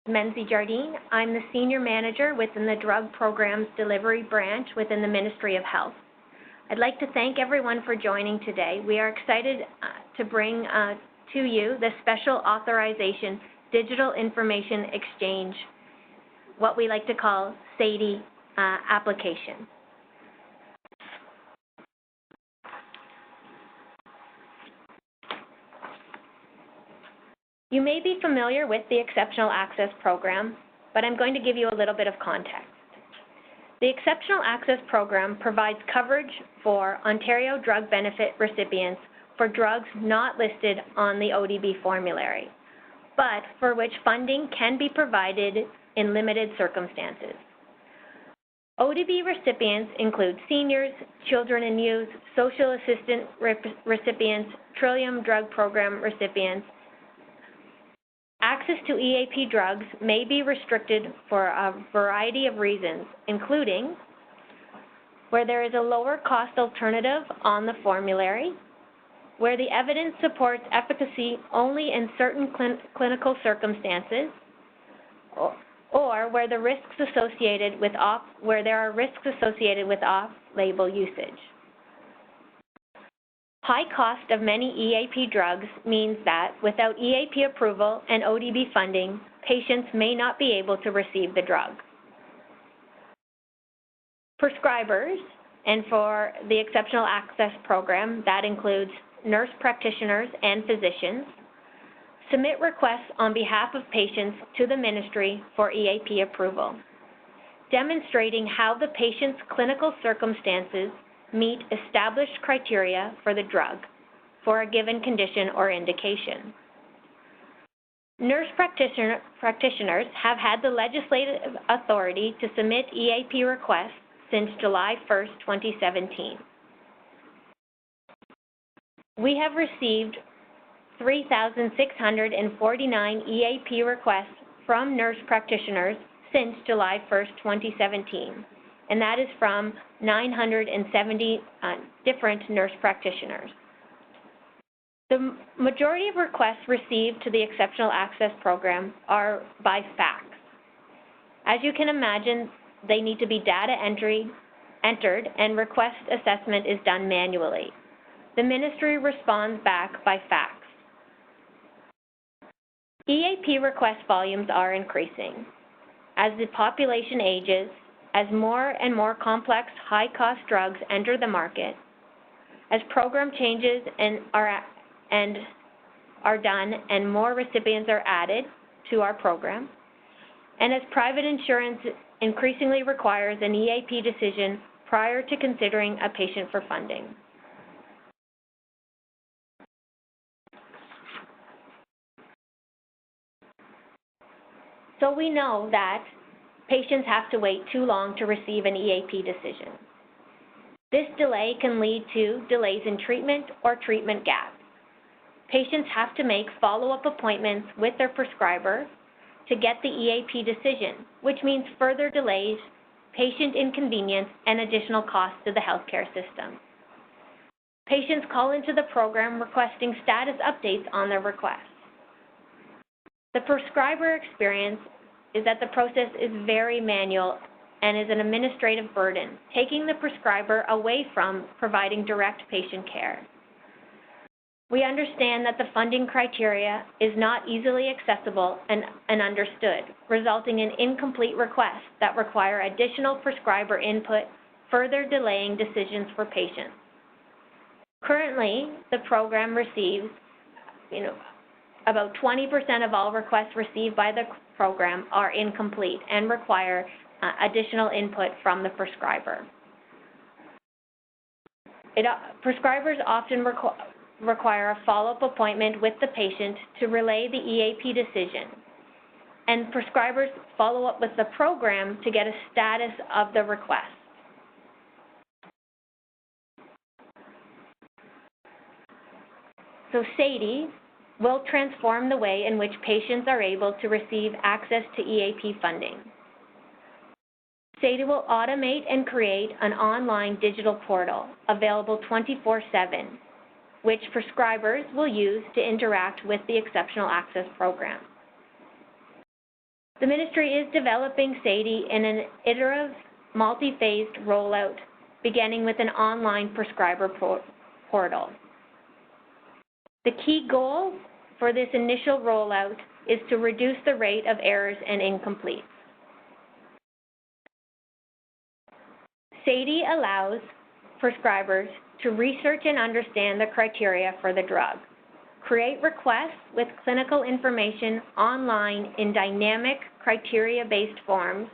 Menzie Jardine. I'm the Senior Manager within the Drug Programs Delivery Branch within the Ministry of Health. I'd like to thank everyone for joining today. We are excited to bring to you the Special Authorization Digital Information Exchange, what we like to call Sadie application. You may be familiar with the Exceptional Access Program, but I'm going to give you a little bit of context. The Exceptional Access Program provides coverage for Ontario drug benefit recipients for drugs not listed on the ODB formulary, but for which funding can be provided in limited circumstances. ODB recipients include seniors, children and youth, social assistance recipients, Trillium Drug Program recipients. Access to EAP drugs may be restricted for a variety of reasons, including where there is a lower cost alternative on the formulary, where the evidence supports efficacy only in certain clinical circumstances, or where the risks associated with there are risks associated with off-label usage. High cost of many EAP drugs means that without EAP approval and ODB funding, patients may not be able to receive the drug. Prescribers, and for the Exceptional Access Program, that includes nurse practitioners and physicians, submit requests on behalf of patients to the Ministry for EAP approval, demonstrating how the patient's clinical circumstances meet established criteria for the drug for a given condition or indication. Nurse practitioners have had the legislative authority to submit EAP requests since July 1st, 2017. We have received 3,649 EAP requests from nurse practitioners since July 1st, 2017. And that is from 970 different nurse practitioners. The majority of requests received to the Exceptional Access Program are by fax. As you can imagine, they need to be data entered, and request assessment is done manually. The Ministry responds back by fax. EAP request volumes are increasing. As the population ages, as more and more complex, high-cost drugs enter the market, as program changes are done and more recipients are added to our program, and as private insurance increasingly requires an EAP decision prior to considering a patient for funding. So we know that patients have to wait too long to receive an EAP decision. This delay can lead to delays in treatment or treatment gaps. Patients have to make follow-up appointments with their prescriber to get the EAP decision, which means further delays, patient inconvenience, and additional costs to the healthcare system. Patients call into the program requesting status updates on their request. The prescriber experience is that the process is very manual and is an administrative burden, taking the prescriber away from providing direct patient care. We understand that the funding criteria is not easily accessible and understood, resulting in incomplete requests that require additional prescriber input, further delaying decisions for patients. Currently, the program receives, about 20% of all requests received by the program are incomplete and require additional input from the prescriber. Prescribers often require a follow-up appointment with the patient to relay the EAP decision, and prescribers follow up with the program to get a status of the request. So Sadie will transform the way in which patients are able to receive access to EAP funding. Sadie will automate and create an online digital portal available 24/7, which prescribers will use to interact with the Exceptional Access Program. The Ministry is developing Sadie in an iterative, multi-phased rollout, beginning with an online prescriber portal. The key goal for this initial rollout is to reduce the rate of errors and incompletes. Sadie allows prescribers to research and understand the criteria for the drug, create requests with clinical information online in dynamic criteria-based forms,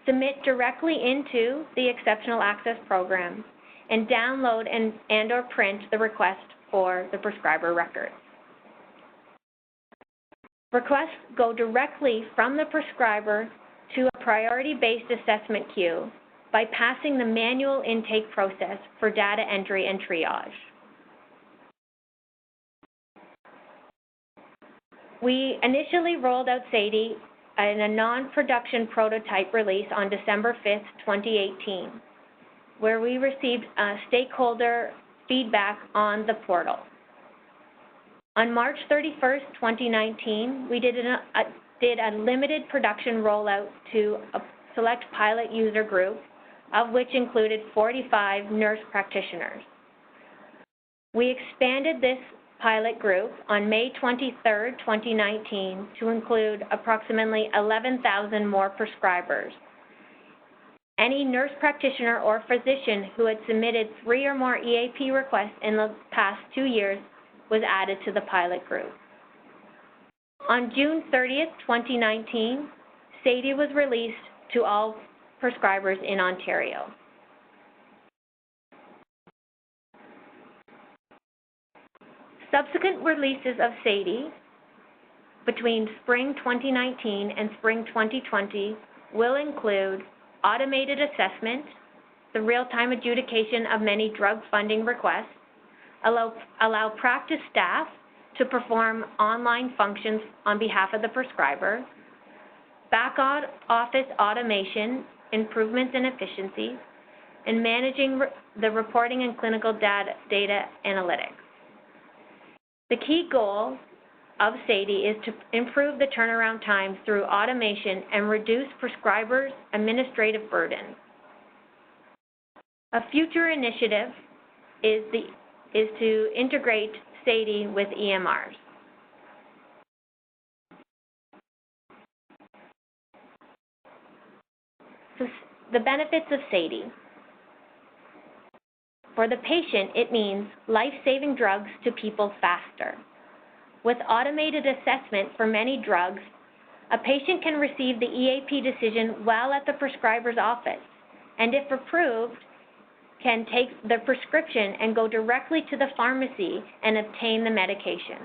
submit directly into the Exceptional Access Program, and download and/or print the request for the prescriber records. Requests go directly from the prescriber to a priority-based assessment queue by passing the manual intake process for data entry and triage. We initially rolled out Sadie in a non-production prototype release on December 5th, 2018, where we received stakeholder feedback on the portal. On March 31st, 2019, we did a limited production rollout to a select pilot user group, of which included 45 nurse practitioners. We expanded this pilot group on May 23rd, 2019 to include approximately 11,000 more prescribers. Any nurse practitioner or physician who had submitted 3 or more EAP requests in the past 2 years was added to the pilot group. On June 30th, 2019, Sadie was released to all prescribers in Ontario. Subsequent releases of Sadie between spring 2019 and spring 2020 will include automated assessment, the real-time adjudication of many drug funding requests, allow practice staff to perform online functions on behalf of the prescriber, back office automation, improvements in efficiency, and managing the reporting and clinical data analytics. The key goal of Sadie is to improve the turnaround times through automation and reduce prescribers' administrative burden. A future initiative is to integrate Sadie with EMRs. So the benefits of Sadie. For the patient, it means life-saving drugs to people faster. With automated assessment for many drugs, a patient can receive the EAP decision while at the prescriber's office, and if approved, can take the prescription and go directly to the pharmacy and obtain the medication.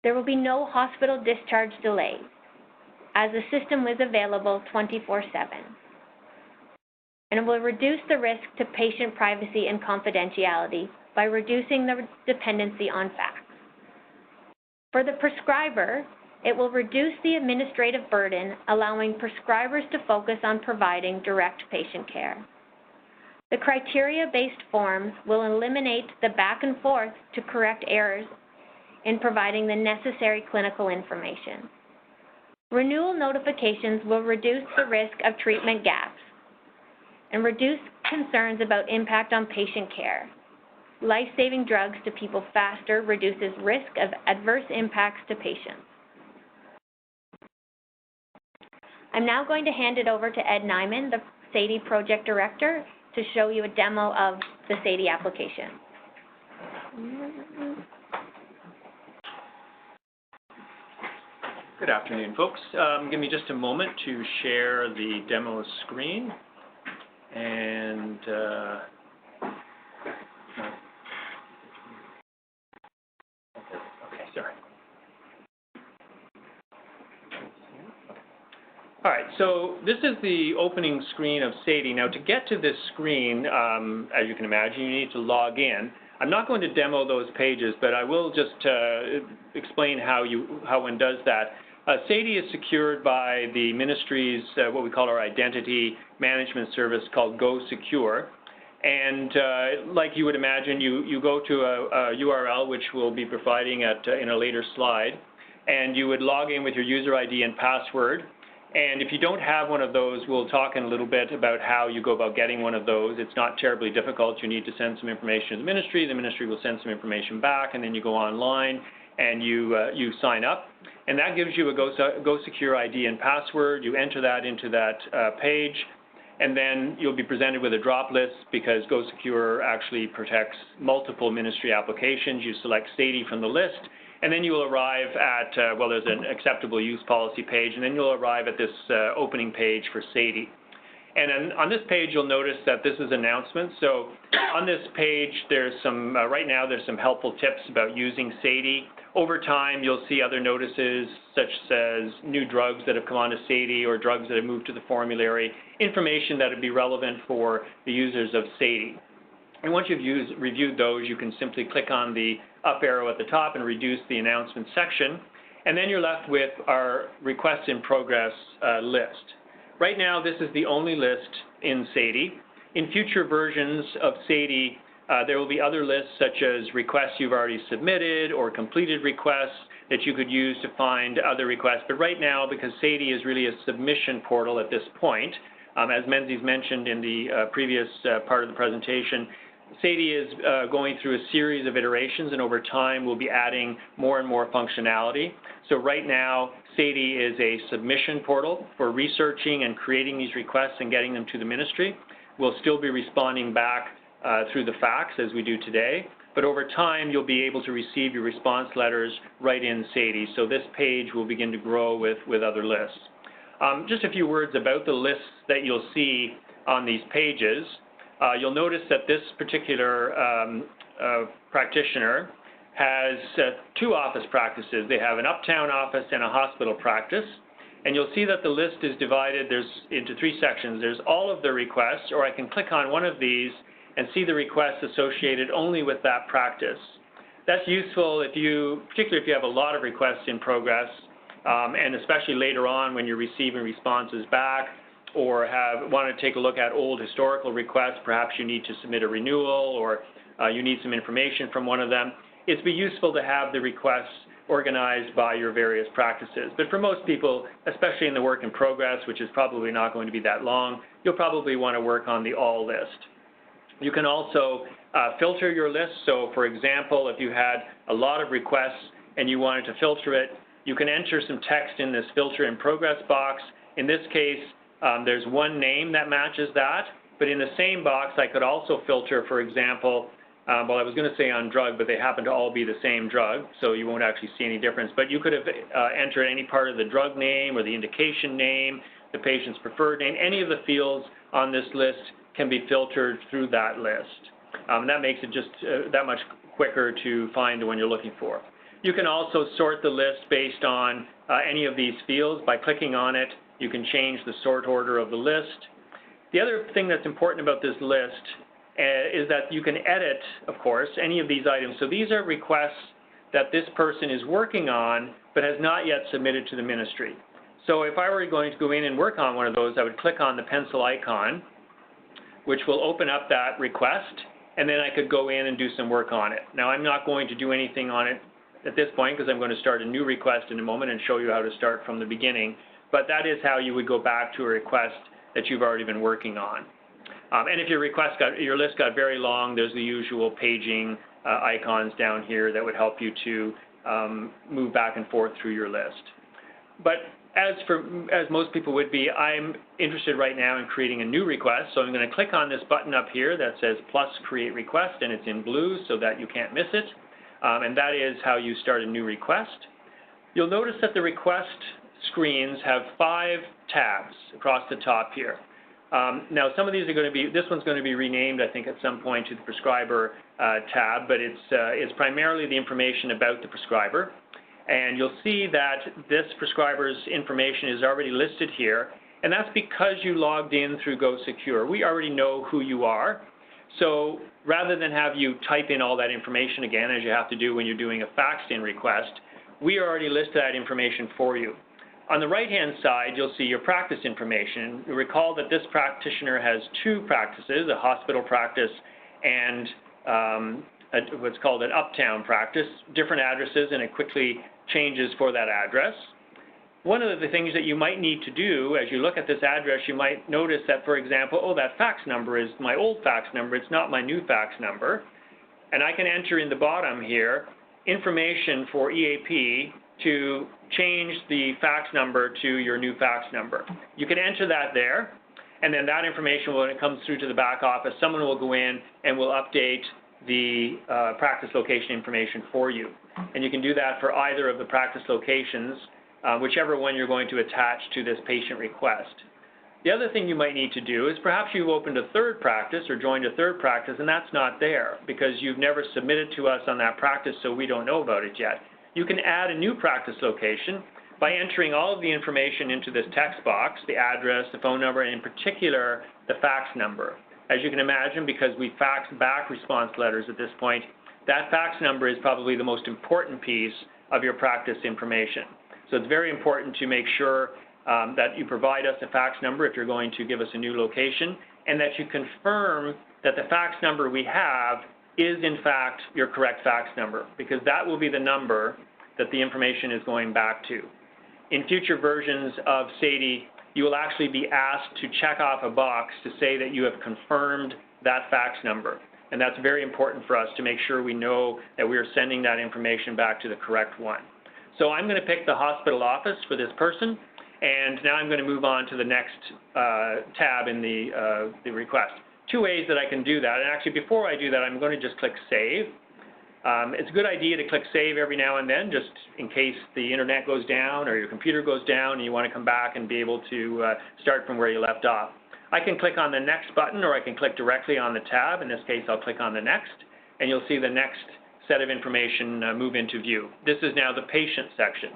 There will be no hospital discharge delays, as the system is available 24/7. And it will reduce the risk to patient privacy and confidentiality by reducing the dependency on fax. For the prescriber, it will reduce the administrative burden, allowing prescribers to focus on providing direct patient care. The criteria-based forms will eliminate the back and forth to correct errors in providing the necessary clinical information. Renewal notifications will reduce the risk of treatment gaps and reduce concerns about impact on patient care. Life-saving drugs to people faster reduces risk of adverse impacts to patients. I'm now going to hand it over to Ed Nyman, the Sadie Project Director, to show you a demo of the Sadie application. Good afternoon, folks. Give me just a moment to share the demo screen. And okay, sorry. All right, so this is the opening screen of Sadie. Now, to get to this screen, as you can imagine, you need to log in. I'm not going to demo those pages, but I will just explain how one does that. Sadie is secured by the Ministry's, what we call our identity management service called Go Secure. And like you would imagine, you go to a URL, which we'll be providing in a later slide. and you would log in with your user ID and password. And if you don't have one of those, we'll talk in a little bit about how you go about getting one of those. It's not terribly difficult. You need to send some information to the ministry will send some information back, and then you go online and you sign up. And that gives you a Go Secure ID and password. You enter that into that page, and then you'll be presented with a drop list because Go Secure actually protects multiple ministry applications. You select Sadie from the list, and then you will arrive at, well, there's an acceptable use policy page, and then you'll arrive at this opening page for Sadie. And then on this page, you'll notice that this is announcements. So on this page, there's some, right now, there's some helpful tips about using Sadie. Over time, you'll see other notices, such as new drugs that have come onto Sadie or drugs that have moved to the formulary, information that would be relevant for the users of Sadie. And once you've reviewed those, you can simply click on the up arrow at the top and reduce the announcement section. And then you're left with our requests in progress list. Right now, this is the only list in Sadie. In future versions of Sadie, there will be other lists such as requests you've already submitted or completed requests that you could use to find other requests. But right now, because Sadie is really a submission portal at this point, as Menzies mentioned in the previous part of the presentation, Sadie is going through a series of iterations, and over time we'll be adding more and more functionality. So right now, Sadie is a submission portal for researching and creating these requests and getting them to the ministry. We'll still be responding back through the fax as we do today, but over time you'll be able to receive your response letters right in Sadie. So this page will begin to grow with other lists. Just a few words about the lists that you'll see on these pages. You'll notice that this particular practitioner has two office practices. They have an uptown office and a hospital practice. And you'll see that the list is divided into three sections. There's all of the requests, or I can click on one of these and see the requests associated only with that practice. That's useful particularly if you have a lot of requests in progress, and especially later on when you're receiving responses back, or want to take a look at old historical requests. Perhaps you need to submit a renewal, or you need some information from one of them. It'd be useful to have the requests organized by your various practices. But for most people, especially in the work in progress, which is probably not going to be that long, you'll probably want to work on the all list. You can also filter your list. So for example, if you had a lot of requests and you wanted to filter it, you can enter some text in this filter in progress box. In this case, there's one name that matches that, but in the same box I could also filter, for example, well, I was going to say on drug, but they happen to all be the same drug, so you won't actually see any difference. But you could have entered any part of the drug name or the indication name, the patient's preferred name. Any of the fields on this list can be filtered through that list. That makes it just that much quicker to find the one you're looking for. You can also sort the list based on any of these fields. By clicking on it, you can change the sort order of the list. The other thing that's important about this list is that you can edit, of course, any of these items. So these are requests that this person is working on but has not yet submitted to the ministry. So if I were going to go in and work on one of those, I would click on the pencil icon, which will open up that request, and then I could go in and do some work on it. Now, I'm not going to do anything on it at this point because I'm going to start a new request in a moment and show you how to start from the beginning. But that is how you would go back to a request that you've already been working on. And if your list got very long, there's the usual paging icons down here that would help you to move back and forth through your list. But as most people would be, I'm interested right now in creating a new request. So I'm going to click on this button up here that says plus create request, and it's in blue so that you can't miss it. And that is how you start a new request. You'll notice that the request screens have 5 tabs across the top here. Now, some of these are going to be, this one's going to be renamed, I think, at some point to the prescriber tab, but it's primarily the information about the prescriber. And you'll see that this prescriber's information is already listed here, and that's because you logged in through Go Secure. We already know who you are, so rather than have you type in all that information again, as you have to do when you're doing a faxed-in request, we already list that information for you. On the right-hand side, you'll see your practice information. You'll recall that this practitioner has 2 practices, a hospital practice and what's called an uptown practice, different addresses, and it quickly changes for that address. One of the things that you might need to do as you look at this address, you might notice that, for example, oh, that fax number is my old fax number, it's not my new fax number. And I can enter in the bottom here information for EAP to change the fax number to your new fax number. You can enter that there, and then that information, when it comes through to the back office, someone will go in and will update the practice location information for you. And you can do that for either of the practice locations, whichever one you're going to attach to this patient request. The other thing you might need to do is perhaps you've opened a third practice or joined a third practice and that's not there because you've never submitted to us on that practice, so we don't know about it yet. You can add a new practice location by entering all of the information into this text box, the address, the phone number, and in particular, the fax number. As you can imagine, because we fax back response letters at this point, that fax number is probably the most important piece of your practice information. So it's very important to make sure that you provide us a fax number if you're going to give us a new location, and that you confirm that the fax number we have is in fact your correct fax number, because that will be the number that the information is going back to. In future versions of Sadie, you will actually be asked to check off a box to say that you have confirmed that fax number. And that's very important for us to make sure we know that we are sending that information back to the correct one. So I'm going to pick the hospital office for this person, and now I'm going to move on to the next tab in the request. Two ways that I can do that, and actually before I do that, I'm going to just click Save. It's a good idea to click Save every now and then, just in case the internet goes down or your computer goes down and you want to come back and be able to start from where you left off. I can click on the Next button, or I can click directly on the tab. In this case, I'll click on the Next, and you'll see the next set of information move into view. This is now the patient section.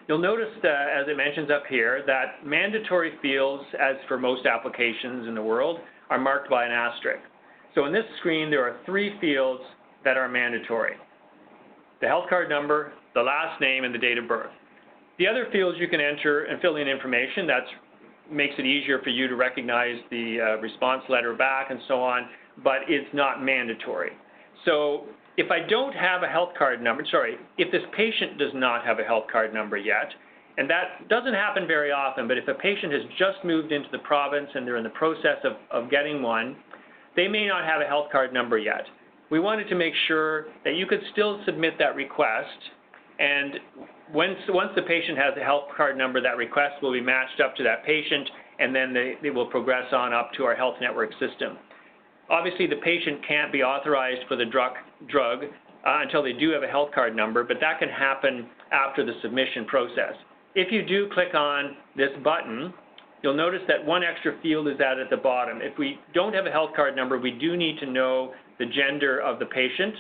You'll notice, as it mentions up here, that mandatory fields, as for most applications in the world, are marked by an asterisk. So in this screen, there are 3 fields that are mandatory: the health card number, the last name, and the date of birth. The other fields you can enter and fill in information. That makes it easier for you to recognize the response letter back and so on, but it's not mandatory. So if I don't have a health card number, if this patient does not have a health card number yet, and that doesn't happen very often, but if a patient has just moved into the province and they're in the process of getting one, they may not have a health card number yet. We wanted to make sure that you could still submit that request, and once the patient has a health card number, that request will be matched up to that patient, and then they will progress on up to our health network system. Obviously, the patient can't be authorized for the drug until they do have a health card number, but that can happen after the submission process. If you do click on this button, you'll notice that one extra field is added at the bottom. If we don't have a health card number, we do need to know the gender of the patient,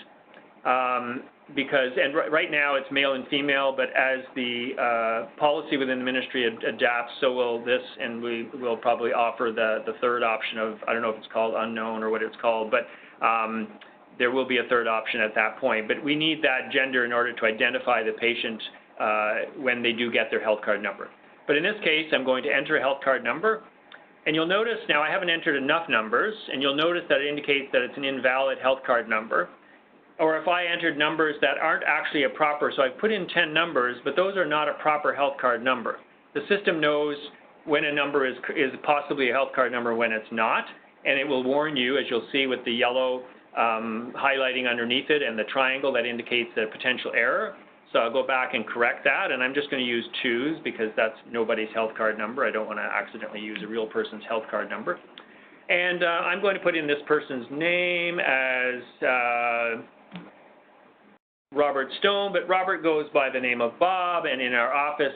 right now it's male and female, but as the policy within the ministry adapts, so will this, and we will probably offer the third option of, I don't know if it's called unknown or what it's called, but there will be a third option at that point. But we need that gender in order to identify the patient when they do get their health card number. But in this case, I'm going to enter a health card number, and you'll notice now I haven't entered enough numbers, and you'll notice that it indicates that it's an invalid health card number. Or if I entered numbers that aren't actually a proper, so I've put in 10 numbers, but those are not a proper health card number. The system knows when a number is possibly a health card number when it's not, and it will warn you, as you'll see with the yellow highlighting underneath it and the triangle that indicates the potential error. So I'll go back and correct that, and I'm just going to use 2s because that's nobody's health card number. I don't want to accidentally use a real person's health card number. And I'm going to put in this person's name as Robert Stone, but Robert goes by the name of Bob, and in our office,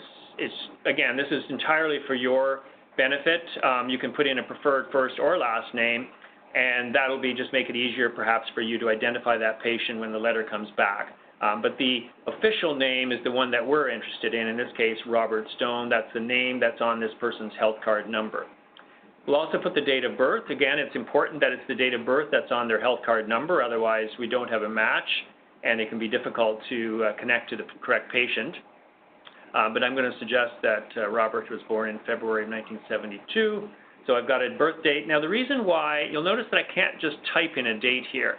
again, this is entirely for your benefit. You can put in a preferred first or last name, and that'll just make it easier perhaps for you to identify that patient when the letter comes back. But the official name is the one that we're interested in this case, Robert Stone. That's the name that's on this person's health card number. We'll also put the date of birth. Again, it's important that it's the date of birth that's on their health card number, otherwise we don't have a match, and it can be difficult to connect to the correct patient. But I'm going to suggest that Robert was born in February of 1972, so I've got a birth date. Now the reason why, you'll notice that I can't just type in a date here.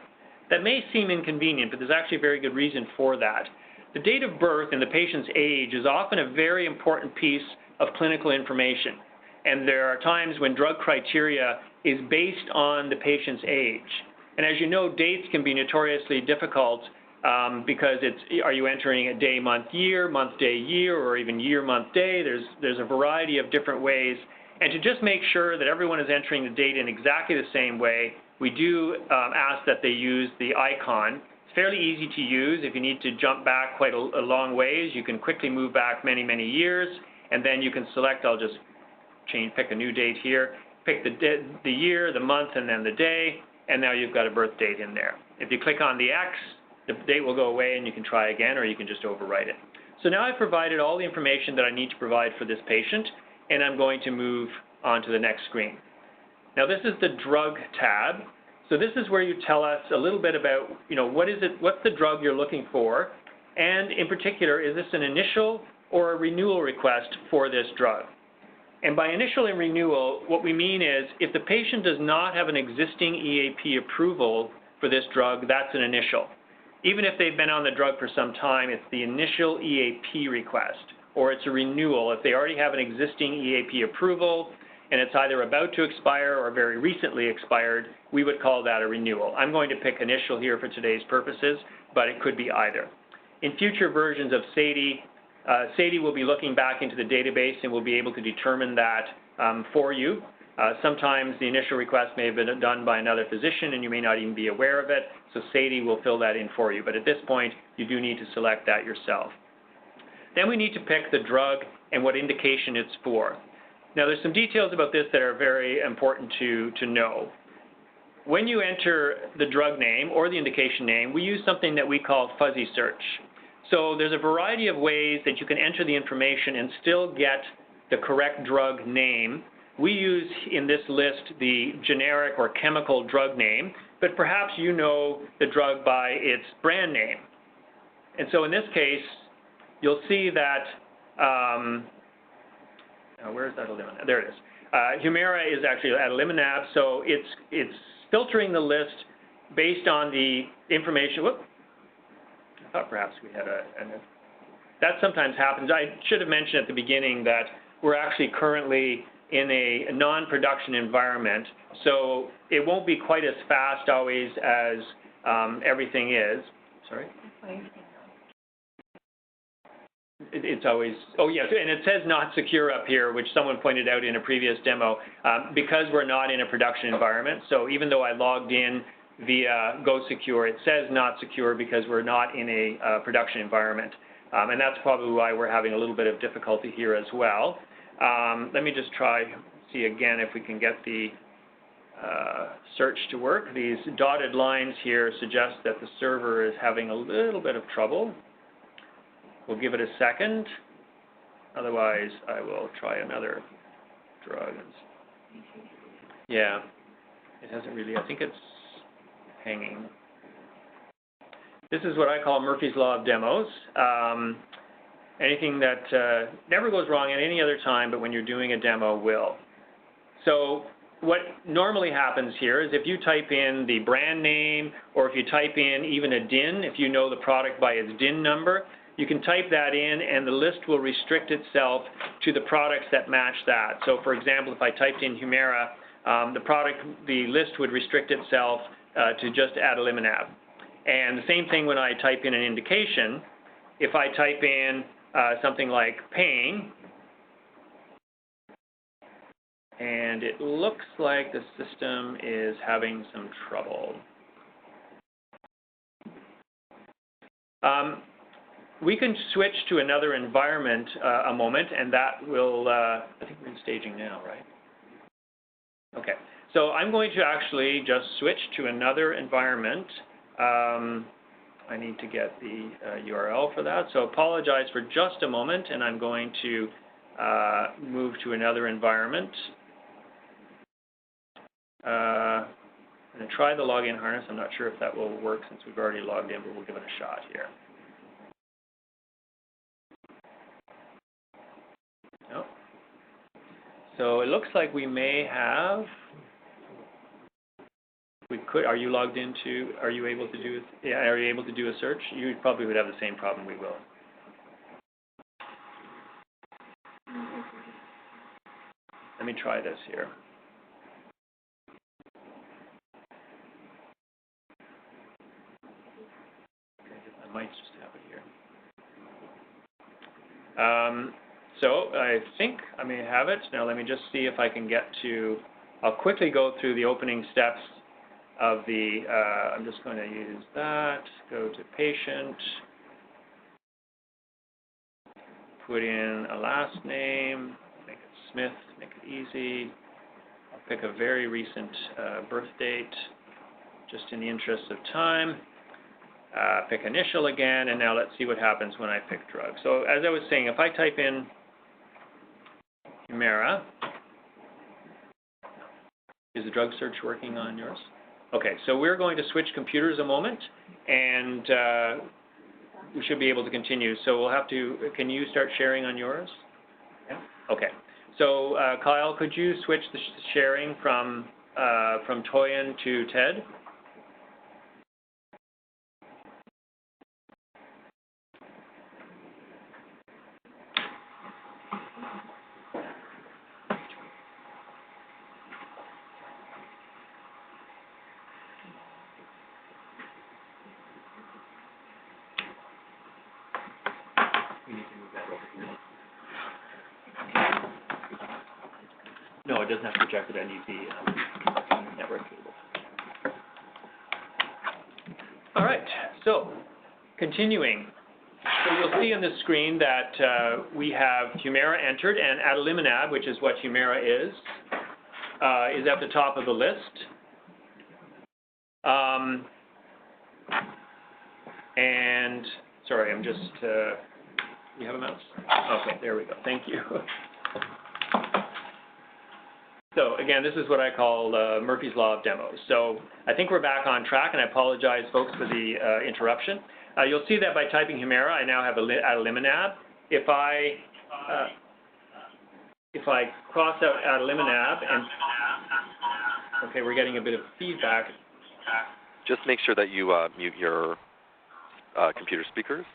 That may seem inconvenient, but there's actually a very good reason for that. The date of birth and the patient's age is often a very important piece of clinical information. And there are times when drug criteria is based on the patient's age. And as you know, dates can be notoriously difficult because are you entering a day, month, year, month, day, year, or even year, month, day? There's a variety of different ways. And to just make sure that everyone is entering the date in exactly the same way, we do ask that they use the icon. It's fairly easy to use. If you need to jump back quite a long ways, you can quickly move back many, many years, and then you can select, I'll just pick a new date here, pick the year, the month, and then the day, and now you've got a birth date in there. If you click on the X, the date will go away and you can try again, or you can just overwrite it. So now I've provided all the information that I need to provide for this patient, and I'm going to move on to the next screen. Now this is the drug tab. So this is where you tell us a little bit about, what's the drug you're looking for, and in particular, is this an initial or a renewal request for this drug? And by initial and renewal, what we mean is if the patient does not have an existing EAP approval for this drug, that's an initial. Even if they've been on the drug for some time, it's the initial EAP request, or it's a renewal. If they already have an existing EAP approval and it's either about to expire or very recently expired, we would call that a renewal. I'm going to pick initial here for today's purposes, but it could be either. In future versions of Sadie, Sadie will be looking back into the database and will be able to determine that for you. Sometimes the initial request may have been done by another physician and you may not even be aware of it, so Sadie will fill that in for you. But at this point, you do need to select that yourself. Then we need to pick the drug and what indication it's for. Now there's some details about this that are very important to know. When you enter the drug name or the indication name, we use something that we call fuzzy search. So there's a variety of ways that you can enter the information and still get the correct drug name. We use in this list the generic or chemical drug name, but perhaps you know the drug by its brand name. And so in this case, you'll see that, where's adalimumab? There it is. Humira is actually adalimumab, so it's filtering the list based on the information. Whoop. I thought perhaps we had that sometimes happens. I should have mentioned at the beginning that we're actually currently in a non-production environment, so it won't be quite as fast always as everything is. Sorry? It's always, oh yes, and it says not secure up here, which someone pointed out in a previous demo, because we're not in a production environment. So even though I logged in via GoSecure, it says not secure because we're not in a production environment. And that's probably why we're having a little bit of difficulty here as well. Let me just see again if we can get the search to work. These dotted lines here suggest that the server is having a little bit of trouble. We'll give it a second. Otherwise, I will try another drug. Yeah, it hasn't really, I think it's hanging. This is what I call Murphy's Law of demos. Anything that never goes wrong at any other time, but when you're doing a demo will. So what normally happens here is if you type in the brand name, or if you type in even a DIN, if you know the product by its DIN number, you can type that in and the list will restrict itself to the products that match that. So for example, if I typed in Humira, the list would restrict itself to just adalimumab. And the same thing when I type in an indication. If I type in something like pain, and it looks like the system is having some trouble. We can switch to another environment a moment, and that will, I think we're in staging now, right? Okay, so I'm going to actually just switch to another environment. I need to get the URL for that, so apologize for just a moment, and I'm going to move to another environment. I'm going to try the login harness. I'm not sure if that will work since we've already logged in, but we'll give it a shot here. Nope. So it looks like we may have, we could are you logged into, are you able to do, are you able to do a search? You probably would have the same problem we will. Let me try this here. I might just have it here. So I think I may have it. Now let me just see if I can get to, I'll quickly go through the opening steps of the, I'm just going to use that, go to patient, put in a last name, make it Smith, make it easy. I'll pick a very recent birth date, just in the interest of time. Pick initial again, and now let's see what happens when I pick drug. So as I was saying, if I type in Humira, is the drug search working on yours? Okay, so we're going to switch computers a moment, and we should be able to continue. So we'll have to, can you start sharing on yours? Yeah. Okay. So Kyle, could you switch the sharing from Toyin to Ted? No, it doesn't have to project it. I need the network cable. All right, so continuing. So you'll see on the screen that we have Humira entered, and adalimumab, which is what Humira is at the top of the list. And sorry, I'm just, you have a mouse? Okay, there we go. Thank you. So again, this is what I call Murphy's Law of demos. So I think we're back on track, and I apologize, folks, for the interruption. You'll see that by typing Humira, I now have adalimumab. If I cross out adalimumab and okay, we're getting a bit of feedback. Just make sure that you mute your computer speakers.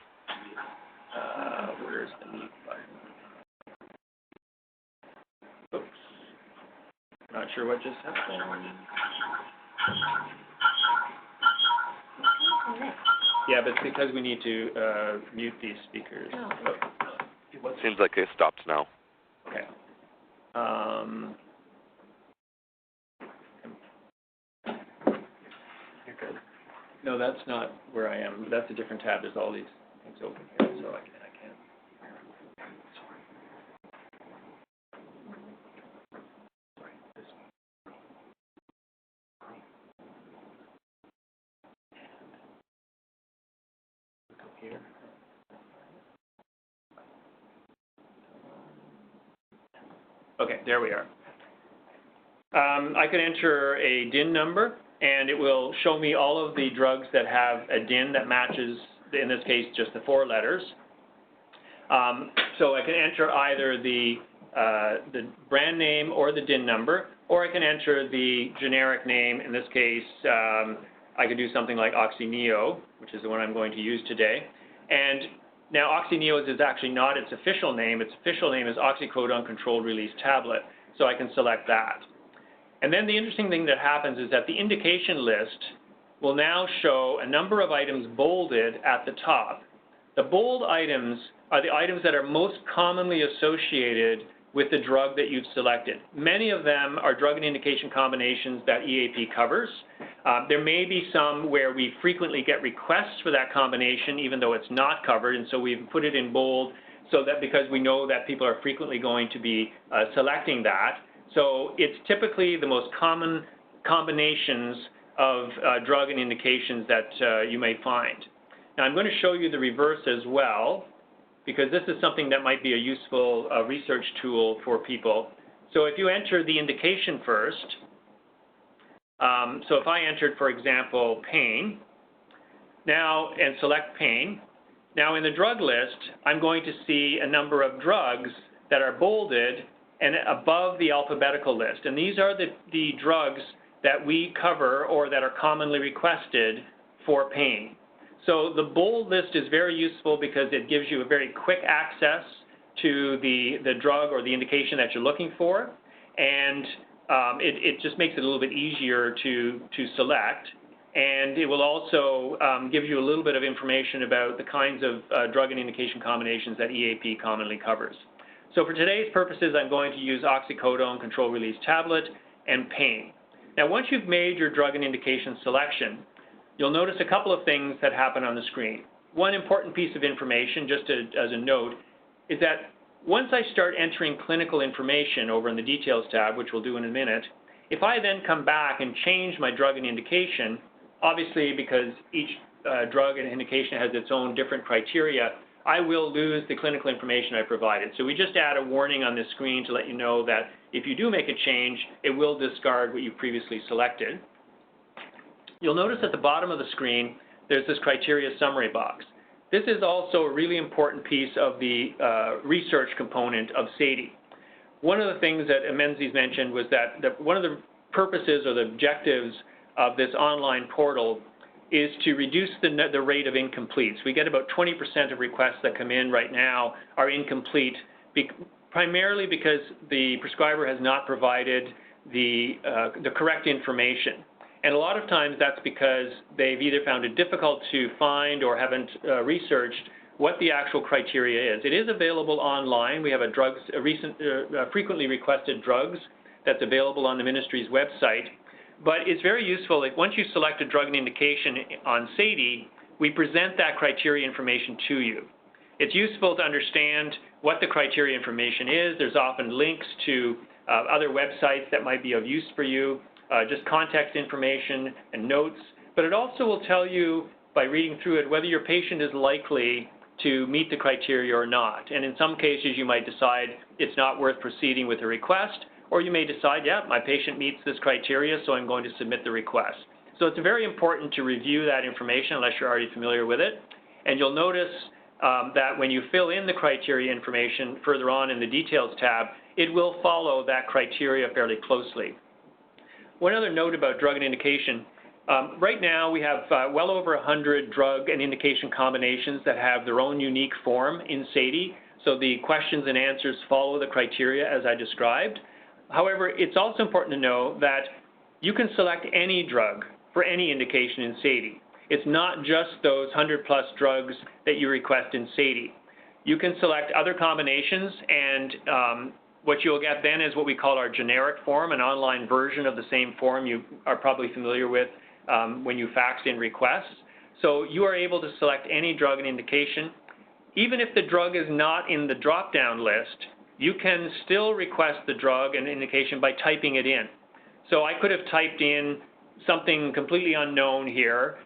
Where's the mute button? Oops. Not sure what just happened. Yeah, but it's because we need to mute these speakers. Oh. Oh. Seems like they stopped now. Okay. You're good. No, that's not where I am. That's a different tab. There's all these things open here, so I can't. Here. Okay, there we are. I can enter a DIN number, and it will show me all of the drugs that have a DIN that matches, in this case, just the 4 letters. So I can enter either the brand name or the DIN number, or I can enter the generic name. In this case, I could do something like Oxyneo, which is the one I'm going to use today. And now Oxyneo is actually not its official name. Its official name is oxycodone controlled release tablet, so I can select that. And then the interesting thing that happens is that the indication list will now show a number of items bolded at the top. The bold items are the items that are most commonly associated with the drug that you've selected. Many of them are drug and indication combinations that EAP covers. There may be some where we frequently get requests for that combination even though it's not covered, and so we've put it in bold so that because we know that people are frequently going to be selecting that. So it's typically the most common combinations of drug and indications that you may find. Now I'm going to show you the reverse as well, because this is something that might be a useful research tool for people. So if you enter the indication first, so if I entered, for example, pain, now, and select pain, now in the drug list, I'm going to see a number of drugs that are bolded and above the alphabetical list. And these are the drugs that we cover or that are commonly requested for pain. So the bold list is very useful because it gives you a very quick access to the drug or the indication that you're looking for, and it just makes it a little bit easier to select. And it will also give you a little bit of information about the kinds of drug and indication combinations that EAP commonly covers. So for today's purposes, I'm going to use oxycodone control-release tablet and pain. Now, once you've made your drug and indication selection, you'll notice a couple of things that happen on the screen. One important piece of information, just as a note, is that once I start entering clinical information over in the Details tab, which we'll do in a minute, if I then come back and change my drug and indication, obviously because each drug and indication has its own different criteria, I will lose the clinical information I provided. So we just add a warning on this screen to let you know that if you do make a change, it will discard what you previously selected. You'll notice at the bottom of the screen, there's this criteria summary box. This is also a really important piece of the research component of Sadie. One of the things that Menzies mentioned was that one of the purposes or the objectives of this online portal is to reduce the rate of incompletes. We get about 20% of requests that come in right now are incomplete, primarily because the prescriber has not provided the correct information. And a lot of times that's because they've either found it difficult to find or haven't researched what the actual criteria is. It is available online. We have a frequently requested drugs that's available on the ministry's website. But it's very useful. Like once you select a drug and indication on Sadie, we present that criteria information to you. It's useful to understand what the criteria information is. There's often links to other websites that might be of use for you, just context information and notes. But it also will tell you by reading through it whether your patient is likely to meet the criteria or not. And in some cases, you might decide it's not worth proceeding with the request, or you may decide, yeah, my patient meets this criteria, so I'm going to submit the request. So it's very important to review that information unless you're already familiar with it. And you'll notice that when you fill in the criteria information further on in the Details tab, it will follow that criteria fairly closely. One other note about drug and indication. Right now we have well over 100 drug and indication combinations that have their own unique form in Sadie. So the questions and answers follow the criteria as I described. However, it's also important to know that you can select any drug for any indication in Sadie. It's not just those 100+ drugs that you request in Sadie. You can select other combinations, and what you'll get then is what we call our generic form, an online version of the same form you are probably familiar with when you fax in requests. So you are able to select any drug and indication. Even if the drug is not in the drop-down list, you can still request the drug and indication by typing it in. So I could have typed in something completely unknown here.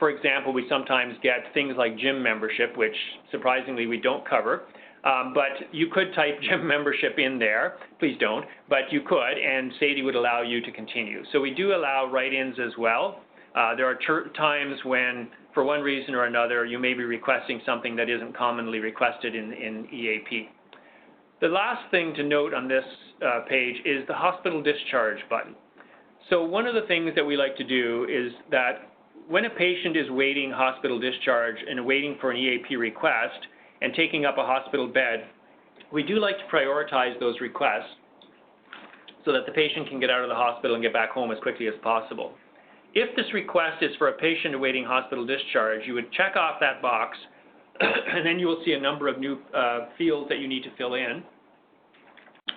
For example, we sometimes get things like gym membership, which surprisingly we don't cover. But you could type gym membership in there. Please don't, but you could, and Sadie would allow you to continue. So we do allow write-ins as well. There are times when, for one reason or another, you may be requesting something that isn't commonly requested in EAP. The last thing to note on this page is the hospital discharge button. So one of the things that we like to do is that when a patient is waiting hospital discharge and waiting for an EAP request and taking up a hospital bed, we do like to prioritize those requests so that the patient can get out of the hospital and get back home as quickly as possible. If this request is for a patient awaiting hospital discharge, you would check off that box and then you will see a number of new fields that you need to fill in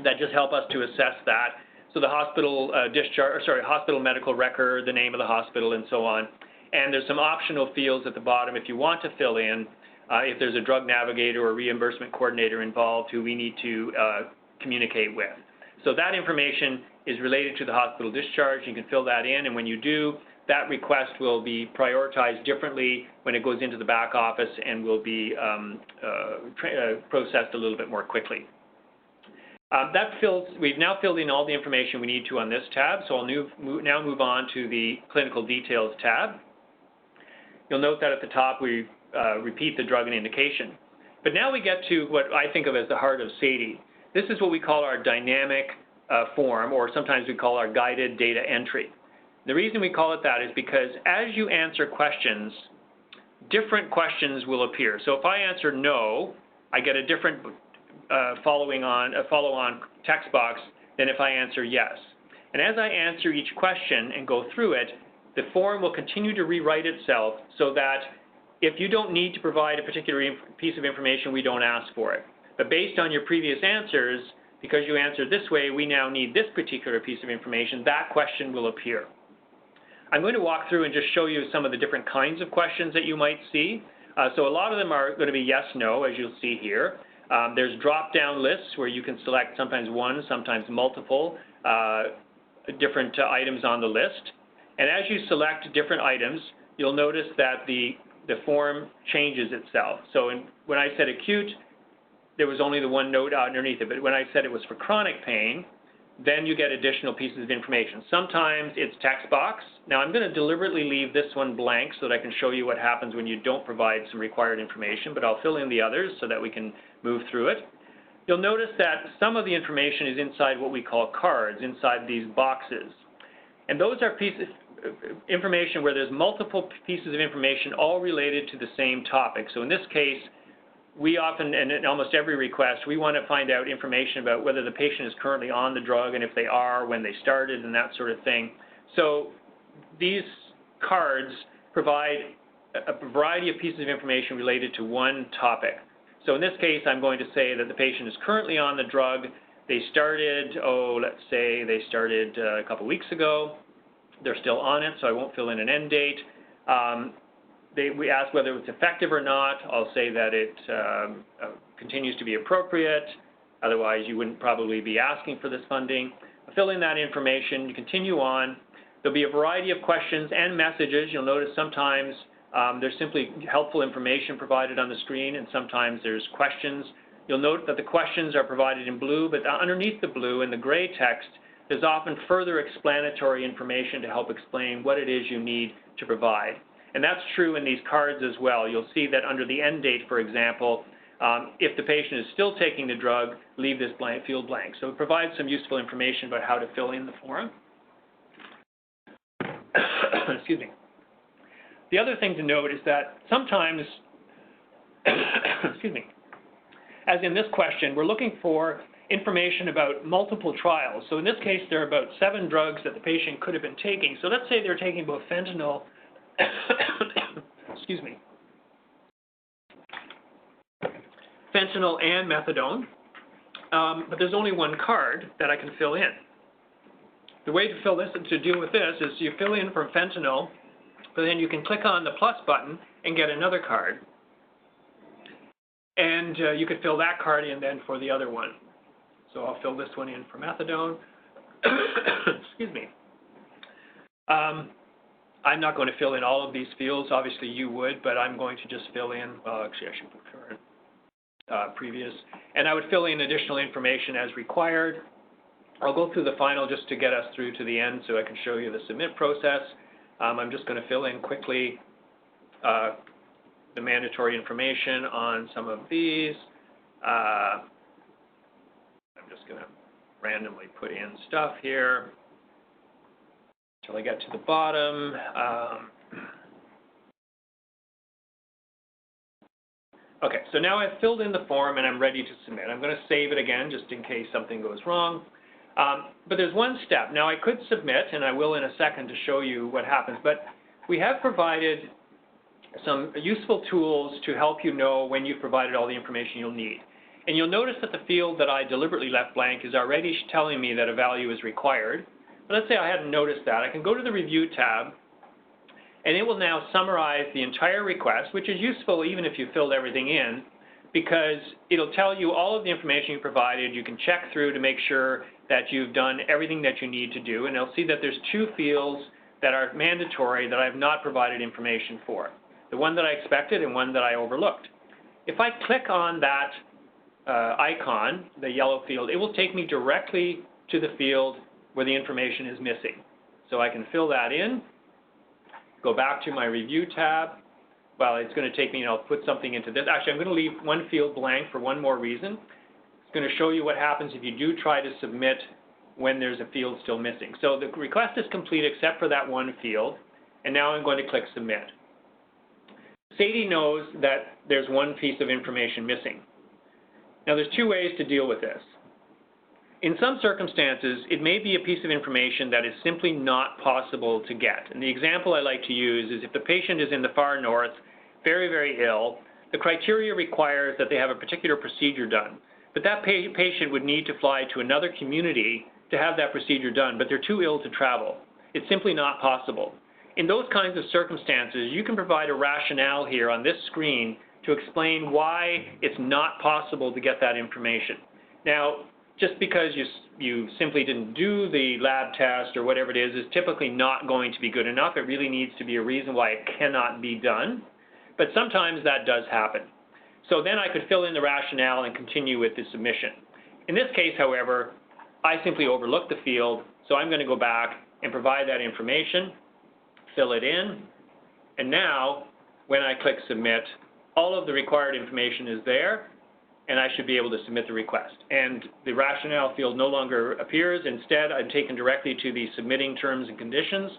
that just help us to assess that. So the hospital hospital medical record, the name of the hospital, and so on. And there's some optional fields at the bottom if you want to fill in if there's a drug navigator or reimbursement coordinator involved who we need to communicate with. So that information is related to the hospital discharge. You can fill that in, and when you do, that request will be prioritized differently when it goes into the back office and will be processed a little bit more quickly. We've now filled in all the information we need to on this tab, so I'll now move on to the Clinical Details tab. You'll note that at the top we repeat the drug and indication. But now we get to what I think of as the heart of Sadie. This is what we call our dynamic form, or sometimes we call our guided data entry. The reason we call it that is because as you answer questions, different questions will appear. So if I answer no, I get a different follow-on text box than if I answer yes. And as I answer each question and go through it, the form will continue to rewrite itself so that if you don't need to provide a particular piece of information, we don't ask for it. But based on your previous answers, because you answered this way, we now need this particular piece of information, that question will appear. I'm going to walk through and just show you some of the different kinds of questions that you might see. So a lot of them are going to be yes, no, as you'll see here. There's drop-down lists where you can select sometimes one, sometimes multiple different items on the list. And as you select different items, you'll notice that the form changes itself. So when I said acute, there was only the one note underneath it. But when I said it was for chronic pain, then you get additional pieces of information. Sometimes it's text box. Now I'm going to deliberately leave this one blank so that I can show you what happens when you don't provide some required information, but I'll fill in the others so that we can move through it. You'll notice that some of the information is inside what we call cards, inside these boxes. And those are pieces of information where there's multiple pieces of information all related to the same topic. So in this case, we often, and in almost every request, we want to find out information about whether the patient is currently on the drug and if they are, when they started, and that sort of thing. So these cards provide a variety of pieces of information related to one topic. So in this case, I'm going to say that the patient is currently on the drug. They started, let's say they started a couple weeks ago. They're still on it, so I won't fill in an end date. We ask whether it's effective or not. I'll say that it continues to be appropriate. Otherwise, you wouldn't probably be asking for this funding. Fill in that information. You continue on. There'll be a variety of questions and messages. You'll notice sometimes there's simply helpful information provided on the screen, and sometimes there's questions. You'll note that the questions are provided in blue, but underneath the blue in the gray text, there's often further explanatory information to help explain what it is you need to provide. And that's true in these cards as well. You'll see that under the end date, for example, if the patient is still taking the drug, leave this field blank. So it provides some useful information about how to fill in the form. Excuse me. The other thing to note is that sometimes, excuse me, as in this question, we're looking for information about multiple trials. So in this case, there are about 7 drugs that the patient could have been taking. So let's say they're taking both fentanyl excuse me, fentanyl and methadone, but there's only one card that I can fill in. The way to fill this and to deal with this is you fill in for fentanyl, but then you can click on the plus button and get another card. And you could fill that card in then for the other one. So I'll fill this one in for methadone. Excuse me. I'm not going to fill in all of these fields. Obviously you would, but I'm going to just fill in, well, actually I should put current, previous. And I would fill in additional information as required. I'll go through the final just to get us through to the end so I can show you the submit process. I'm just going to fill in quickly the mandatory information on some of these. I'm just going to randomly put in stuff here until I get to the bottom. Okay, so now I've filled in the form and I'm ready to submit. I'm going to save it again just in case something goes wrong. But there's one step. Now I could submit, and I will in a second to show you what happens, but we have provided some useful tools to help you know when you've provided all the information you'll need. And you'll notice that the field that I deliberately left blank is already telling me that a value is required. But let's say I hadn't noticed that. I can go to the Review tab, and it will now summarize the entire request, which is useful even if you filled everything in, because it'll tell you all of the information you provided. You can check through to make sure that you've done everything that you need to do, and it'll see that there's 2 fields that are mandatory that I have not provided information for. The one that I expected and one that I overlooked. If I click on that icon, the yellow field, it will take me directly to the field where the information is missing. So I can fill that in, go back to my Review tab. Well, it's going to take me, and I'll put something into this. Actually, I'm going to leave one field blank for one more reason. It's going to show you what happens if you do try to submit when there's a field still missing. So the request is complete except for that one field, and now I'm going to click Submit. Sadie knows that there's one piece of information missing. Now there's two ways to deal with this. In some circumstances, it may be a piece of information that is simply not possible to get. And the example I like to use is if the patient is in the far north, very, very ill, the criteria requires that they have a particular procedure done. But that patient would need to fly to another community to have that procedure done, but they're too ill to travel. It's simply not possible. In those kinds of circumstances, you can provide a rationale here on this screen to explain why it's not possible to get that information. Now, just because you simply didn't do the lab test or whatever it is typically not going to be good enough. It really needs to be a reason why it cannot be done. But sometimes that does happen. So then I could fill in the rationale and continue with the submission. In this case, however, I simply overlooked the field, so I'm going to go back and provide that information, fill it in, and now when I click Submit, all of the required information is there, and I should be able to submit the request. And the rationale field no longer appears. Instead, I'm taken directly to the submitting terms and conditions.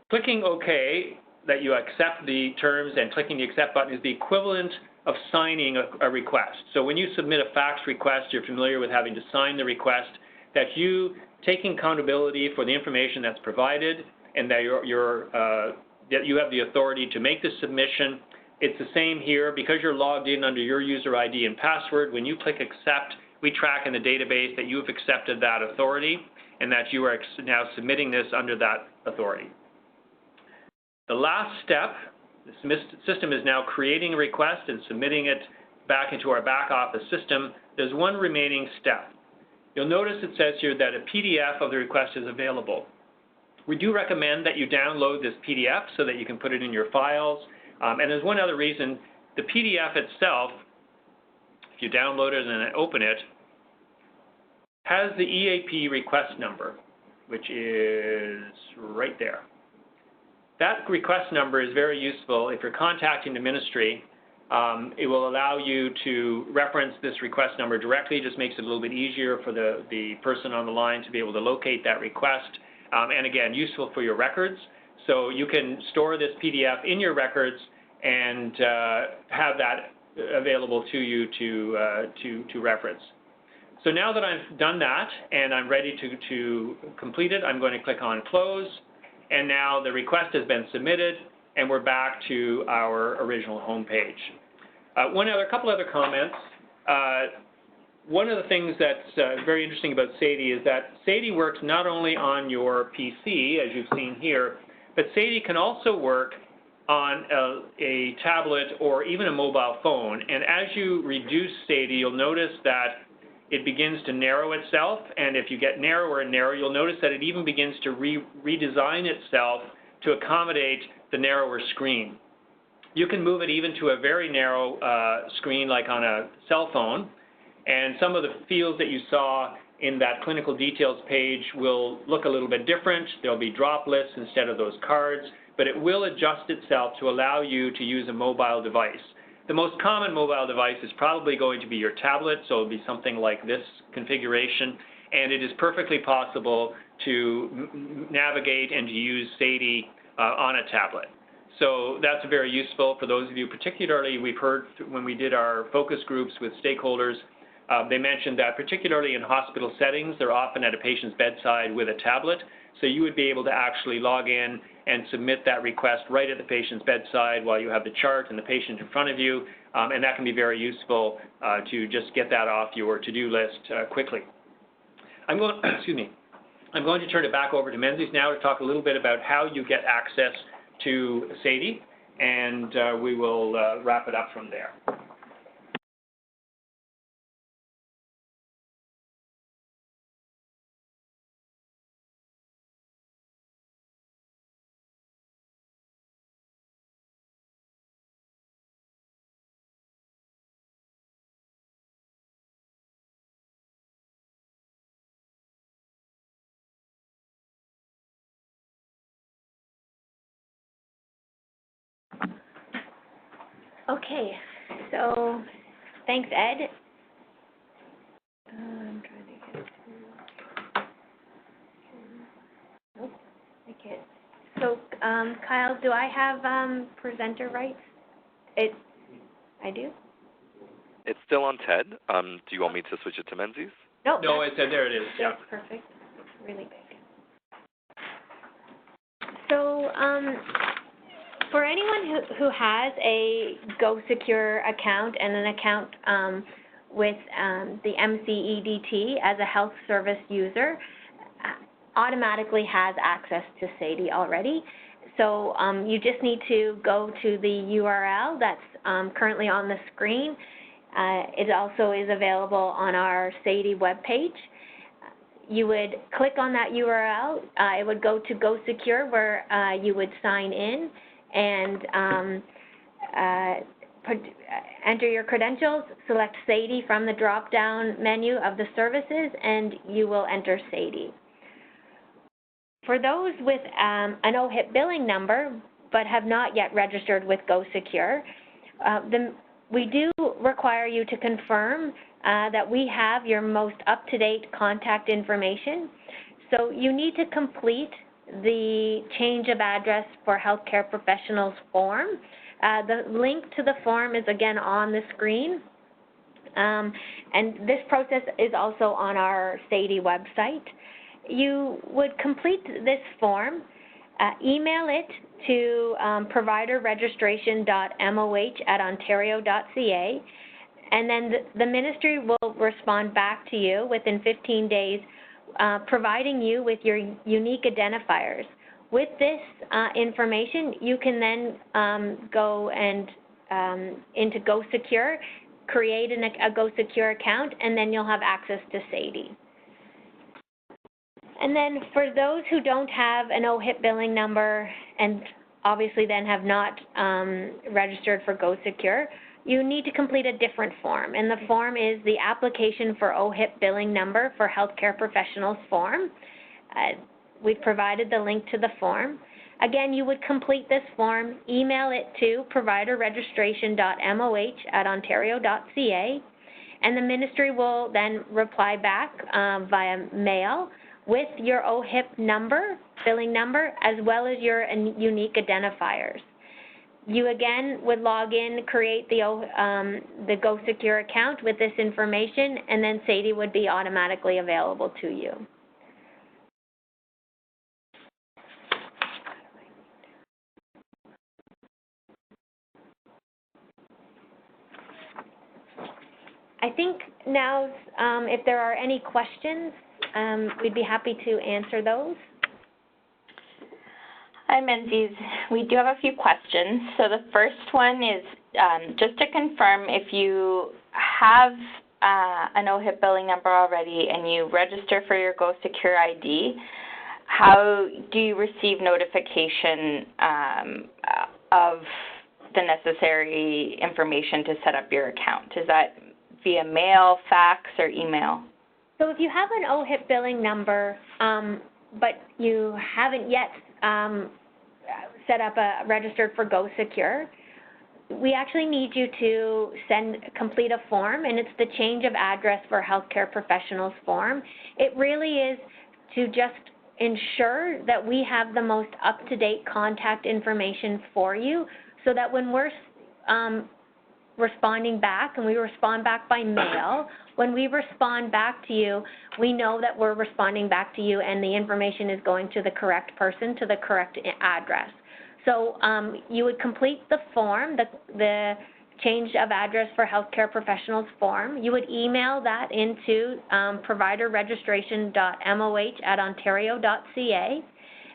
Clicking OK, that you accept the terms, and clicking the Accept button is the equivalent of signing a request. So when you submit a fax request, you're familiar with having to sign the request, that you taking accountability for the information that's provided, and that that you have the authority to make the submission. It's the same here. Because you're logged in under your user ID and password, when you click Accept, we track in the database that you've accepted that authority and that you are now submitting this under that authority. The last step, the system is now creating a request and submitting it back into our back office system. There's one remaining step. You'll notice it says here that a PDF of the request is available. We do recommend that you download this PDF so that you can put it in your files. And there's one other reason. The PDF itself, if you download it and open it, has the EAP request number, which is right there. That request number is very useful if you're contacting the ministry. It will allow you to reference this request number directly. It just makes it a little bit easier for the person on the line to be able to locate that request. And again, useful for your records. So you can store this PDF in your records and have that available to you to reference. So now that I've done that and I'm ready to complete it, I'm going to click on Close. And now the request has been submitted, and we're back to our original home page. Couple other comments. One of the things that's very interesting about Sadie is that Sadie works not only on your PC, as you've seen here, but Sadie can also work on a tablet or even a mobile phone. And as you reduce Sadie, you'll notice that it begins to narrow itself. And if you get narrower and narrower, you'll notice that it even begins to redesign itself to accommodate the narrower screen. You can move it even to a very narrow screen like on a cell phone. And some of the fields that you saw in that clinical details page will look a little bit different. There'll be drop lists instead of those cards, but it will adjust itself to allow you to use a mobile device. The most common mobile device is probably going to be your tablet, so it'll be something like this configuration, and it is perfectly possible to navigate and to use Sadie on a tablet. So that's very useful for those of you, particularly we've heard when we did our focus groups with stakeholders, they mentioned that particularly in hospital settings, they're often at a patient's bedside with a tablet. So you would be able to actually log in and submit that request right at the patient's bedside while you have the chart and the patient in front of you. And that can be very useful to just get that off your to-do list quickly. I'm going to turn it back over to Menzies now to talk a little bit about how you get access to Sadie, and we will wrap it up from there. Okay, so thanks, Ed. I'm trying to get Kyle, do I have presenter rights? I do? It's still on TED. Do you want me to switch it to Menzies? Nope. No, there it is. Yeah. That's perfect. It's really big. So, for anyone who has a GoSecure account and an account with the MCEDT as a health service user, automatically has access to Sadie already. So you just need to go to the URL that's currently on the screen. It also is available on our Sadie webpage. You would click on that URL. It would go to GoSecure, where you would sign in and enter your credentials, select Sadie from the drop-down menu of the services, and you will enter Sadie. For those with an Ohip billing number but have not yet registered with GoSecure, we do require you to confirm that we have your most up-to-date contact information. So you need to complete the change of address for healthcare professionals form. The link to the form is again on the screen. And this process is also on our Sadie website. You would complete this form, email it to providerregistration.moh@ontario.ca, and then the ministry will respond back to you within 15 days, providing you with your unique identifiers. With this information, you can then go and into GoSecure, create a GoSecure account, and then you'll have access to Sadie. And then for those who don't have an Ohip billing number and obviously then have not registered for GoSecure, you need to complete a different form. And the form is the application for Ohip billing number for healthcare professionals form. We've provided the link to the form. Again, you would complete this form, email it to providerregistration.moh@ontario.ca, and the ministry will then reply back via mail with your Ohip number, billing number, as well as your unique identifiers. You again would log in, create the GoSecure account with this information, and then Sadie would be automatically available to you. I think now, if there are any questions, we'd be happy to answer those. Hi, Menzies. We do have a few questions. So the first one is just to confirm, if you have an Ohip billing number already and you register for your GoSecure ID, how do you receive notification of the necessary information to set up your account? Is that via mail, fax, or email? So if you have an Ohip billing number, but you haven't yet set up registered for GoSecure, we actually need you to complete a form, and it's the change of address for healthcare professionals form. It really is to just ensure that we have the most up-to-date contact information for you, so that when we're responding back, and we respond back by mail, when we respond back to you, we know that we're responding back to you and the information is going to the correct person, to the correct address. So you would complete the form, the change of address for healthcare professionals form. You would email that into providerregistration.moh@ontario.ca,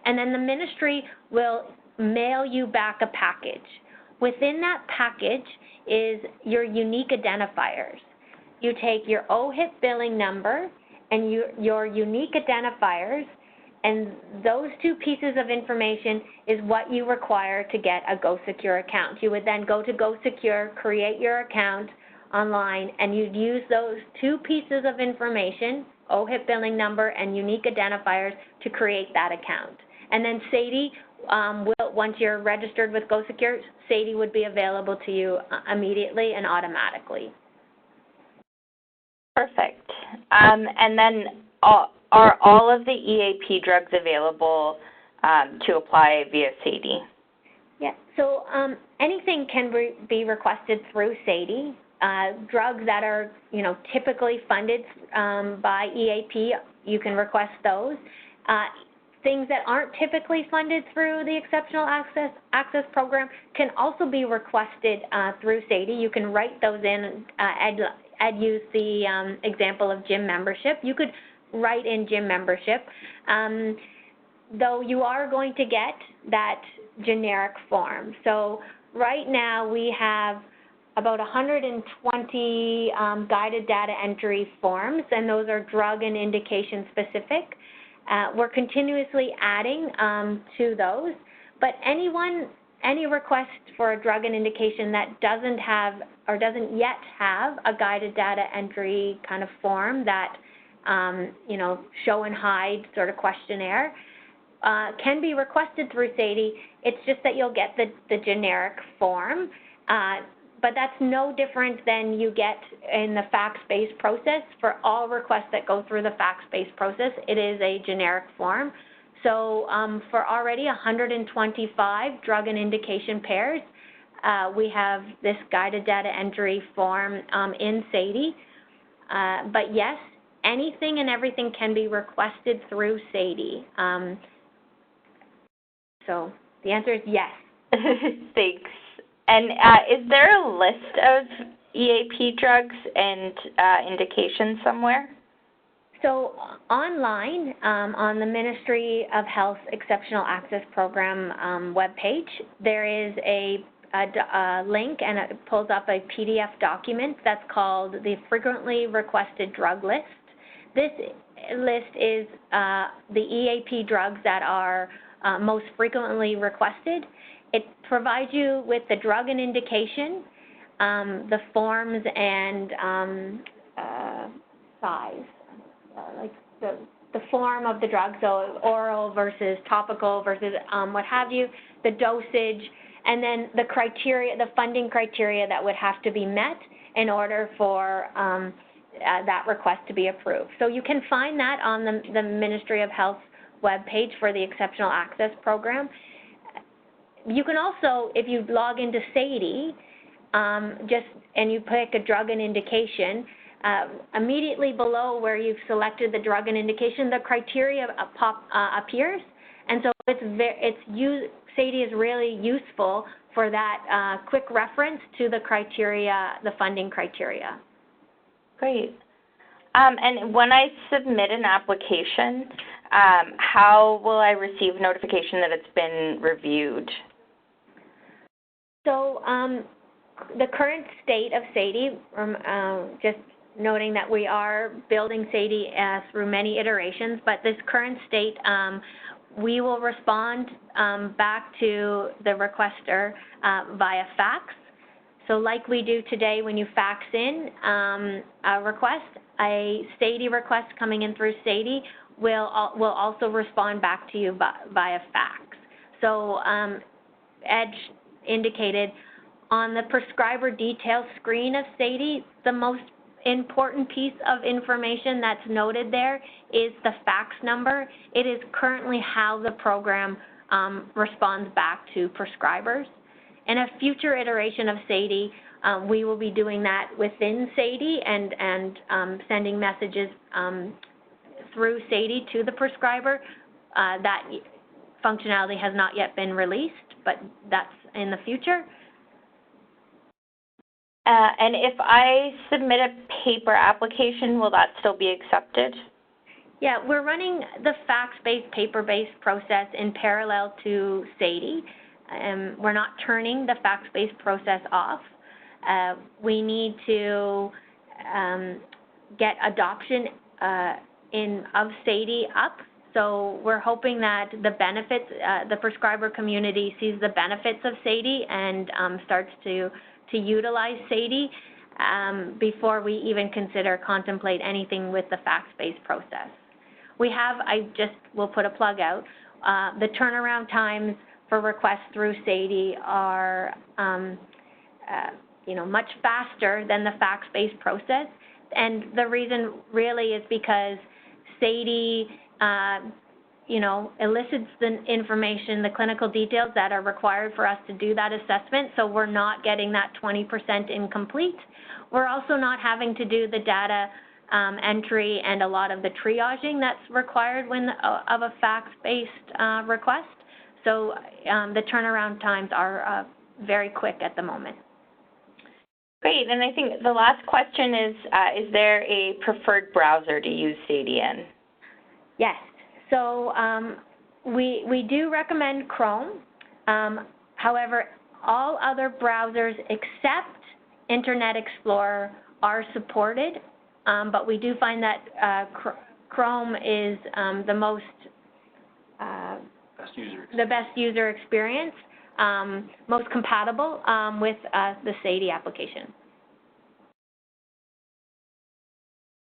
and then the ministry will mail you back a package. Within that package is your unique identifiers. You take your Ohip billing number and your unique identifiers, and those two pieces of information is what you require to get a GoSecure account. You would then go to GoSecure, create your account online, and you'd use those two pieces of information, Ohip billing number and unique identifiers, to create that account. And then Sadie, once you're registered with GoSecure, Sadie would be available to you immediately and automatically. Perfect. And then are all of the EAP drugs available to apply via Sadie? Yeah, so anything can be requested through Sadie. Drugs that are, typically funded by EAP, you can request those. Things that aren't typically funded through the Exceptional Access Program can also be requested through Sadie. You can write those in. I'd use the example of gym membership. You could write in gym membership, though you are going to get that generic form. So right now we have about 120 guided data entry forms, and those are drug and indication specific. We're continuously adding to those, but any request for a drug and indication that doesn't have or doesn't yet have a guided data entry kind of form that, show and hide sort of questionnaire, can be requested through Sadie. It's just that you'll get the generic form, but that's no different than you get in the fax-based process. For all requests that go through the fax-based process, it is a generic form. So for already 125 drug and indication pairs, we have this guided data entry form in Sadie. But yes, anything and everything can be requested through Sadie. So the answer is yes. Thanks. And is there a list of EAP drugs and indications somewhere? So online, on the Ministry of Health Exceptional Access Program webpage, there is a link, and it pulls up a PDF document that's called the Frequently Requested Drug List. This list is the EAP drugs that are most frequently requested. It provides you with the drug and indication, the forms, and size, like the form of the drug, so oral versus topical versus what have you, the dosage, and then the criteria, the funding criteria that would have to be met in order for that request to be approved. So you can find that on the Ministry of Health webpage for the Exceptional Access Program. You can also, if you log into Sadie, and you pick a drug and indication, immediately below where you've selected the drug and indication, the criteria appears, and so Sadie is really useful for that quick reference to the criteria, the funding criteria. Great. And when I submit an application, how will I receive notification that it's been reviewed? So the current state of Sadie, just noting that we are building Sadie through many iterations, but this current state, we will respond back to the requester via fax. So like we do today when you fax in a request, a Sadie request coming in through Sadie will also respond back to you via fax. So Ed indicated on the prescriber detail screen of Sadie, the most important piece of information that's noted there is the fax number. It is currently how the program responds back to prescribers. In a future iteration of Sadie, we will be doing that within Sadie and sending messages through Sadie to the prescriber. That functionality has not yet been released, but that's in the future. And if I submit a paper application, will that still be accepted? Yeah, we're running the fax-based, paper-based process in parallel to Sadie. We're not turning the fax-based process off. We need to get adoption of Sadie up. So we're hoping that the benefits, the prescriber community sees the benefits of Sadie and starts to utilize Sadie before we even contemplate anything with the fax-based process. We have, we'll put a plug out, the turnaround times for requests through Sadie are, much faster than the fax-based process. And the reason really is because Sadie elicits the information, the clinical details that are required for us to do that assessment, so we're not getting that 20% incomplete. We're also not having to do the data entry and a lot of the triaging that's required of a fax-based request. So the turnaround times are very quick at the moment. Great, and I think the last question is there a preferred browser to use Sadie in? Yes, so we do recommend Chrome. However, all other browsers except Internet Explorer are supported, but we do find that Chrome is the best user experience, most compatible with the Sadie application.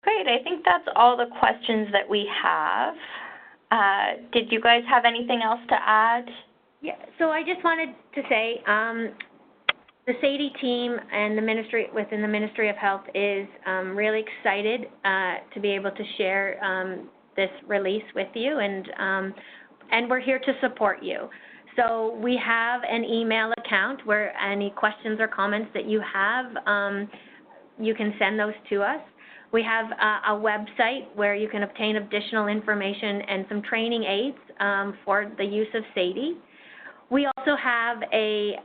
Great, I think that's all the questions that we have. Did you guys have anything else to add? Yeah, so I just wanted to say the Sadie team and within the Ministry of Health is really excited to be able to share this release with you, and we're here to support you. So we have an email account where any questions or comments that you have, you can send those to us. We have a website where you can obtain additional information and some training aids for the use of Sadie. We also have a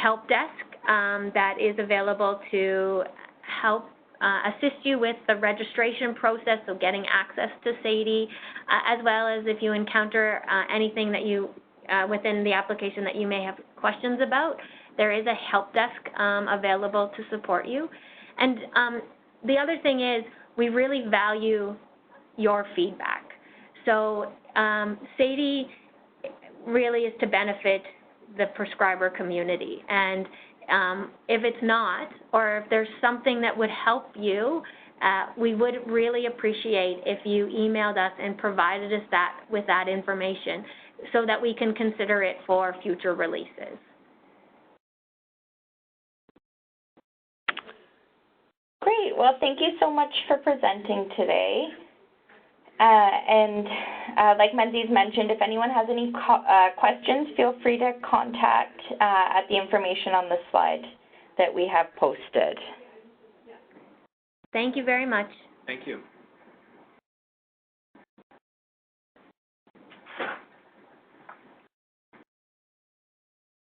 help desk that is available to help assist you with the registration process of getting access to Sadie, as well as if you encounter anything that you within the application that you may have questions about. There is a help desk available to support you. And the other thing is we really value your feedback. So Sadie really is to benefit the prescriber community. And if it's not, or if there's something that would help you, we would really appreciate if you emailed us and provided us with that information so that we can consider it for future releases. Great. Well, thank you so much for presenting today. Like Menzies mentioned, if anyone has any questions, feel free to contact at the information on the slide that we have posted. Thank you very much. Thank you.